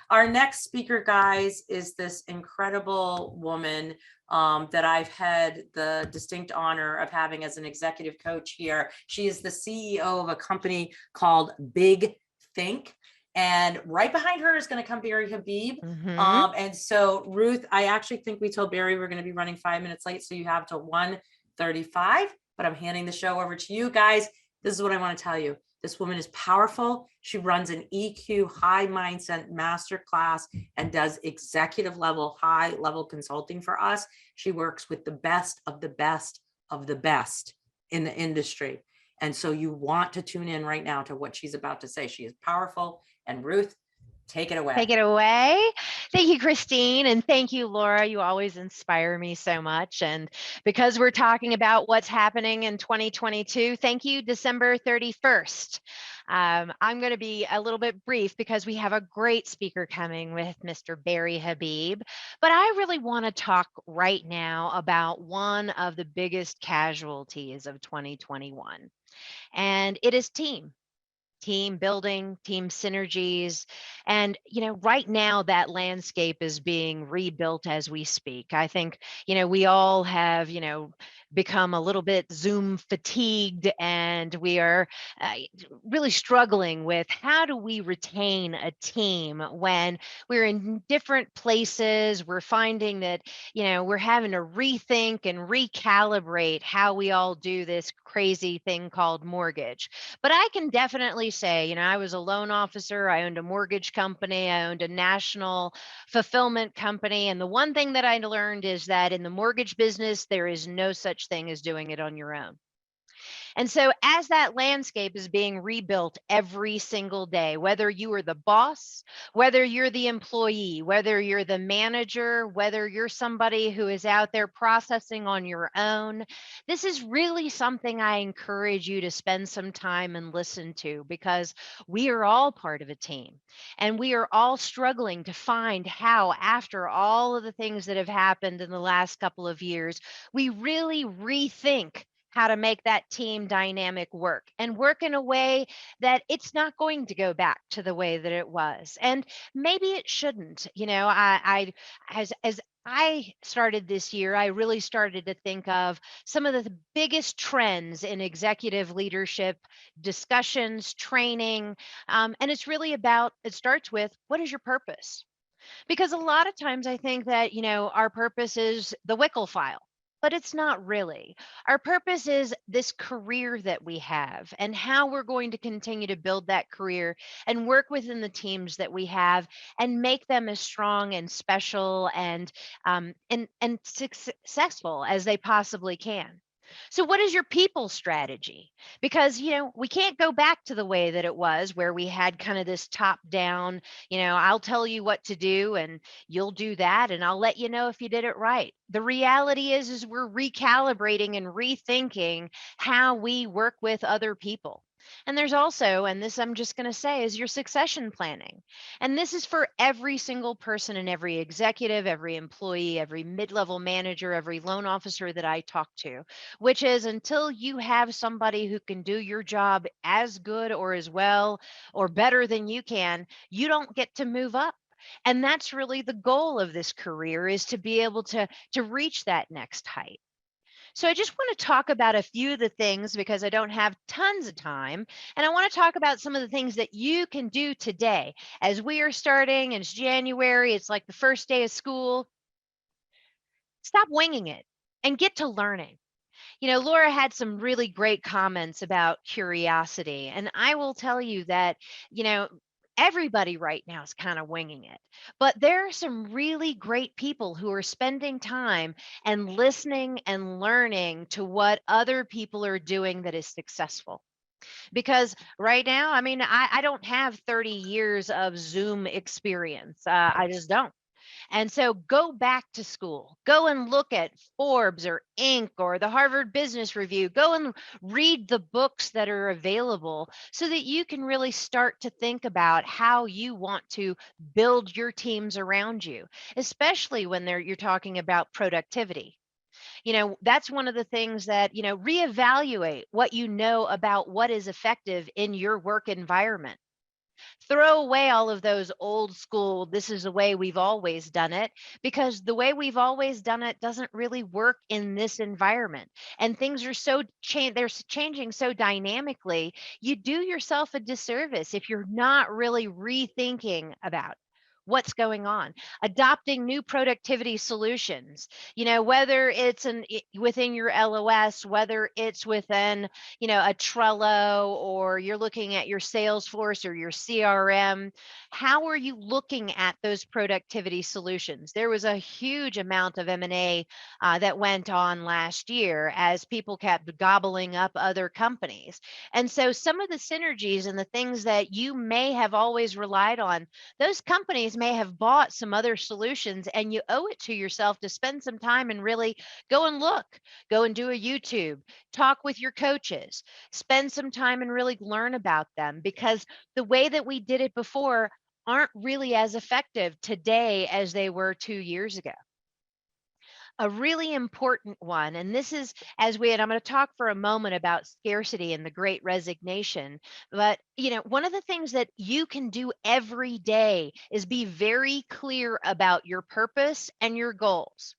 Our next speaker, guys, is this incredible woman that I've had the distinct honor of having as an executive coach here. She is the CEO of a company called Big Think. And right behind her is going to come Barry Habib. And so, Ruth, I actually think we told Barry we're going to be running 5 minutes late, so you have till 1:35. But I'm handing the show over to you guys. This is what I want to tell you. This woman is powerful. She runs an EQ high mindset masterclass and does executive level, high level consulting for us. She works with the best of the best of the best in the industry. And so you want to tune in right now to what she's about to say. She is powerful. And Ruth, take it away. Take it away. Thank you, Christine. And thank you, Laura. You always inspire me so much. And because we're talking about what's happening in 2022, thank you, December 31st. I'm going to be a little bit brief because we have a great speaker coming with Mr. Barry Habib. But I really want to talk right now about one of the biggest casualties of 2021. And it is team building, team synergies. And, right now that landscape is being rebuilt as we speak. I think, we all have, become a little bit Zoom fatigued, and we are really struggling with how do we retain a team when we're in different places. We're finding that, we're having to rethink and recalibrate how we all do this crazy thing called mortgage. But I can definitely say, I was a loan officer. I owned a mortgage company. I owned a national fulfillment company. And the one thing that I learned is that in the mortgage business, there is no such thing as doing it on your own. And so as that landscape is being rebuilt every single day, whether you are the boss, whether you're the employee, whether you're the manager, whether you're somebody who is out there processing on your own, this is really something I encourage you to spend some time and listen to, because we are all part of a team and we are all struggling to find how, after all of the things that have happened in the last couple of years, we really rethink how to make that team dynamic work and work in a way that it's not going to go back to the way that it was. And maybe it shouldn't. As I started this year, I really started to think of some of the biggest trends in executive leadership discussions, training. And it's really it starts with, what is your purpose? Because a lot of times I think that, our purpose is the Wickle file. But it's not really. Our purpose is this career that we have and how we're going to continue to build that career and work within the teams that we have and make them as strong and special and successful as they possibly can. So what is your people strategy? Because, we can't go back to the way that it was, where we had kind of this top down, I'll tell you what to do and you'll do that, and I'll let you know if you did it right. The reality is we're recalibrating and rethinking how we work with other people. And there's also, and this I'm just going to say, is your succession planning. And this is for every single person and every executive, every employee, every mid-level manager, every loan officer that I talk to, which is, until you have somebody who can do your job as good or as well or better than you can, you don't get to move up. And that's really the goal of this career, is to be able to reach that next height. So I just want to talk about a few of the things, because I don't have tons of time. And I want to talk about some of the things that you can do today as we are starting. It's January. It's like the first day of school. Stop winging it and get to learning. Laura had some really great comments about curiosity. And I will tell you that, everybody right now is kind of winging it. But there are some really great people who are spending time and listening and learning to what other people are doing that is successful. Because right now, I don't have 30 years of Zoom experience. I just don't. And so go back to school, go and look at Forbes or Inc. or the Harvard Business Review, go and read the books that are available so that you can really start to think about how you want to build your teams around you, especially when you're talking about productivity. That's one of the things that, reevaluate what you know about what is effective in your work environment. Throw away all of those old school, this is the way we've always done it, because the way we've always done it doesn't really work in this environment. And things are they're changing so dynamically. You do yourself a disservice if you're not really rethinking about what's going on, adopting new productivity solutions, whether it's within your LOS, whether it's within a Trello, or you're looking at your Salesforce or your CRM. How are you looking at those productivity solutions? There was a huge amount of M&A that went on last year as people kept gobbling up other companies. And so some of the synergies and the things that you may have always relied on, those companies may have bought some other solutions, and you owe it to yourself to spend some time and really go and look, go and do a YouTube, talk with your coaches, spend some time and really learn about them, because the way that we did it before aren't really as effective today as they were 2 years ago. A really important one, and this is and I'm going to talk for a moment about scarcity and the great resignation. But, one of the things that you can do every day is be very clear about your purpose and your goals,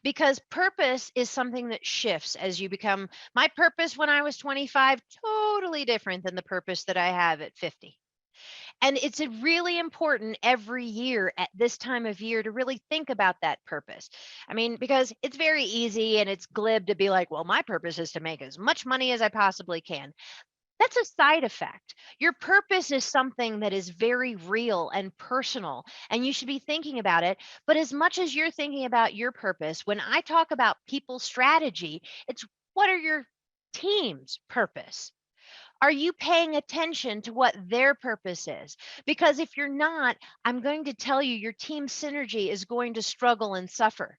because purpose is something that shifts as you become. My purpose when I was 25, totally different than the purpose that I have at 50. And it's really important every year at this time of year to really think about that purpose. I mean, because it's very easy and it's glib to be like, well, my purpose is to make as much money as I possibly can. That's a side effect. Your purpose is something that is very real and personal, and you should be thinking about it. But as much as you're thinking about your purpose, when I talk about people strategy, it's what are your team's purpose? Are you paying attention to what their purpose is? Because if you're not, I'm going to tell you, your team synergy is going to struggle and suffer.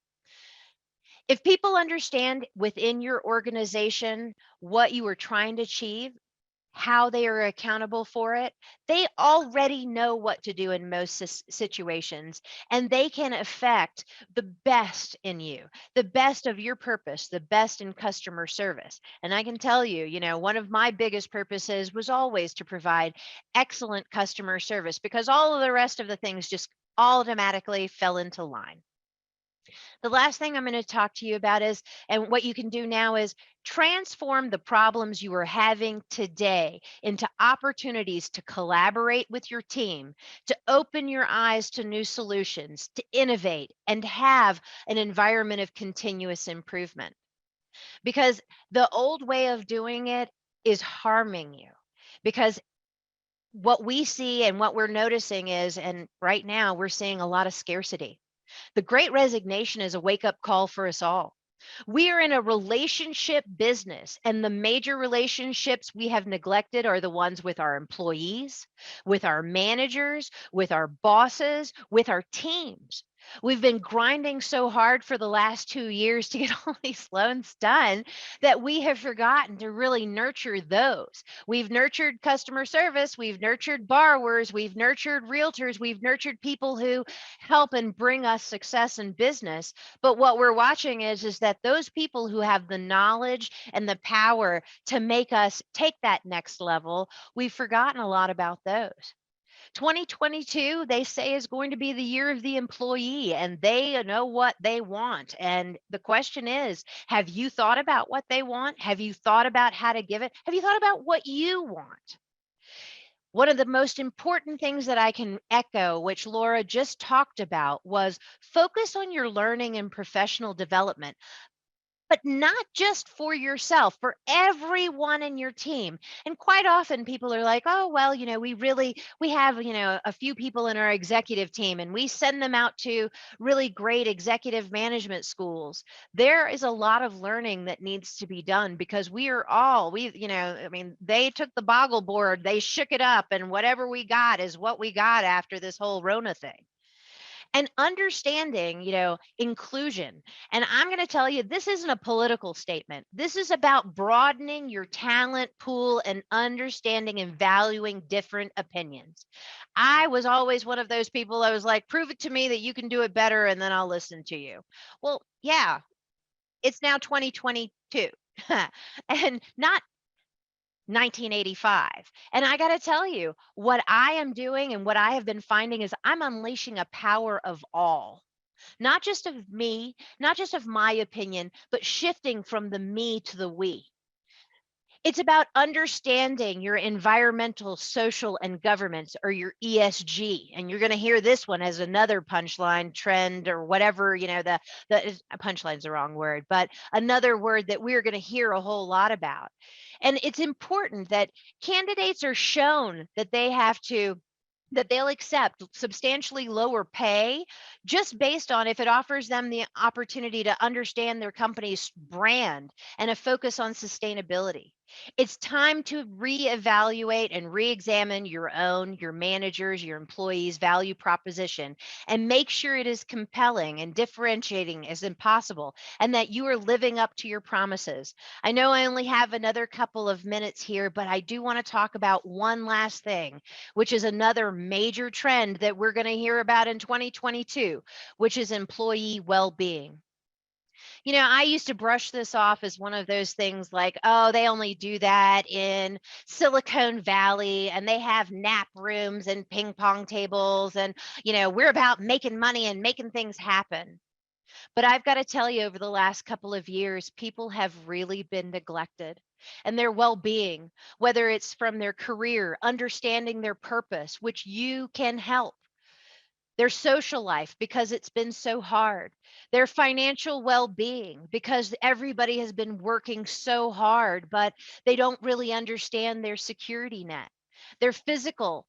If people understand within your organization what you are trying to achieve, how they are accountable for it, they already know what to do in most situations, and they can affect the best in you, the best of your purpose, the best in customer service. And I can tell you, one of my biggest purposes was always to provide excellent customer service, because all of the rest of the things just automatically fell into line. The last thing I'm going to talk to you about is, and what you can do now is transform the problems you are having today into opportunities to collaborate with your team, to open your eyes to new solutions, to innovate, and have an environment of continuous improvement. Because the old way of doing it is harming you. Because what we see and what we're noticing is, and right now we're seeing a lot of scarcity. The great resignation is a wake up call for us all. We are in a relationship business, and the major relationships we have neglected are the ones with our employees, with our managers, with our bosses, with our teams. We've been grinding so hard for the last 2 years to get all these loans done that we have forgotten to really nurture those. We've nurtured customer service, we've nurtured borrowers, we've nurtured realtors, we've nurtured people who help and bring us success in business. But what we're watching is that those people who have the knowledge and the power to make us take that next level, we've forgotten a lot about those. 2022, they say, is going to be the year of the employee, and they know what they want. And the question is, have you thought about what they want? Have you thought about how to give it? Have you thought about what you want? One of the most important things that I can echo, which Laura just talked about, was focus on your learning and professional development, but not just for yourself, for everyone in your team. And quite often people are like, oh, well, we have, a few people in our executive team, and we send them out to really great executive management schools. There is a lot of learning that needs to be done, because they took the boggle board, they shook it up, and whatever we got is what we got after this whole Rona thing. And understanding, inclusion. And I'm going to tell you, this isn't a political statement. This is about broadening your talent pool and understanding and valuing different opinions. I was always one of those people that was like, prove it to me that you can do it better, and then I'll listen to you. Well, yeah, it's now 2022. And not 1985. And I got to tell you, what I am doing and what I have been finding is I'm unleashing a power of all, not just of me, not just of my opinion, but shifting from the me to the we. It's about understanding your environmental, social, and governance, or your ESG. And you're going to hear this one as another punchline trend, or whatever, punchline's the wrong word, but another word that we're going to hear a whole lot about. And it's important that candidates are shown that they'll accept substantially lower pay just based on if it offers them the opportunity to understand their company's brand and a focus on sustainability. It's time to reevaluate and re-examine your managers, your employees' value proposition, and make sure it is compelling and differentiating as impossible, and that you are living up to your promises. I know I only have another couple of minutes here, but I do want to talk about one last thing, which is another major trend that we're going to hear about in 2022, which is employee well-being. I used to brush this off as one of those things like, oh, they only do that in Silicon Valley and they have nap rooms and ping pong tables. And, we're about making money and making things happen. But I've got to tell you, over the last couple of years, people have really been neglected, and their well being, whether it's from their career, understanding their purpose, which you can help, their social life because it's been so hard, their financial well being because everybody has been working so hard, but they don't really understand their security net, their physical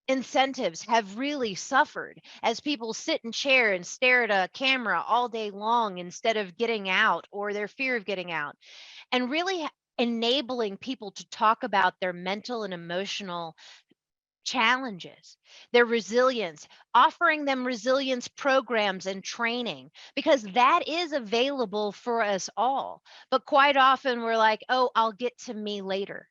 incentives have really suffered as people sit in chair and stare at a camera all day long instead of getting out, or their fear of getting out, and really enabling people to talk about their mental and emotional challenges, their resilience, offering them resilience programs and training, because that is available for us all. But quite often we're like, oh, I'll get to me later.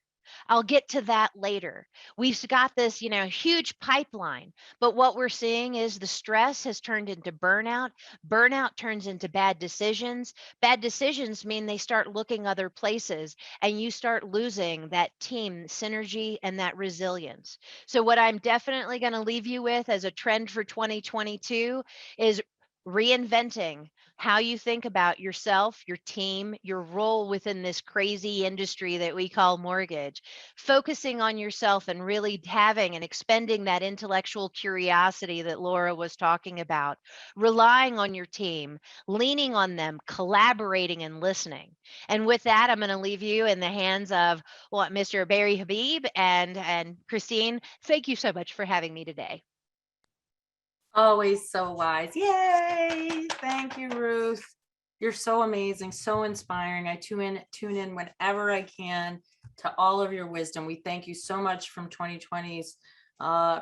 I'll get to that later. We've got this, huge pipeline, but what we're seeing is the stress has turned into burnout. Burnout turns into bad decisions. Bad decisions mean they start looking other places, and you start losing that team synergy and that resilience. So, what I'm definitely going to leave you with as a trend for 2022 is reinventing how you think about yourself, your team, your role within this crazy industry that we call mortgage, focusing on yourself and really having and expending that intellectual curiosity that Laura was talking about, relying on your team, leaning on them, collaborating and listening. And with that, I'm going to leave you in the hands of Mr. Barry Habib and Christine. Thank you so much for having me today. Always so wise. Yay. Thank you, Ruth. You're so amazing, so inspiring. I tune in whenever I can to all of your wisdom. We thank you so much from 2020's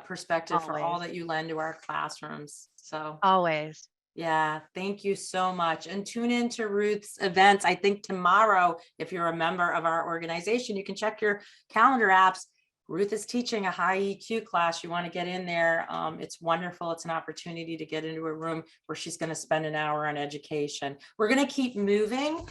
perspective for all Always. that you lend to our classrooms. So Always. yeah, thank you so much. And tune in to Ruth's events. I think tomorrow, if you're a member of our organization, you can check your calendar apps. Ruth is teaching a high EQ class. You want to get in there. It's wonderful. It's an opportunity to get into a room where she's going to spend an hour on education. We're going to keep moving.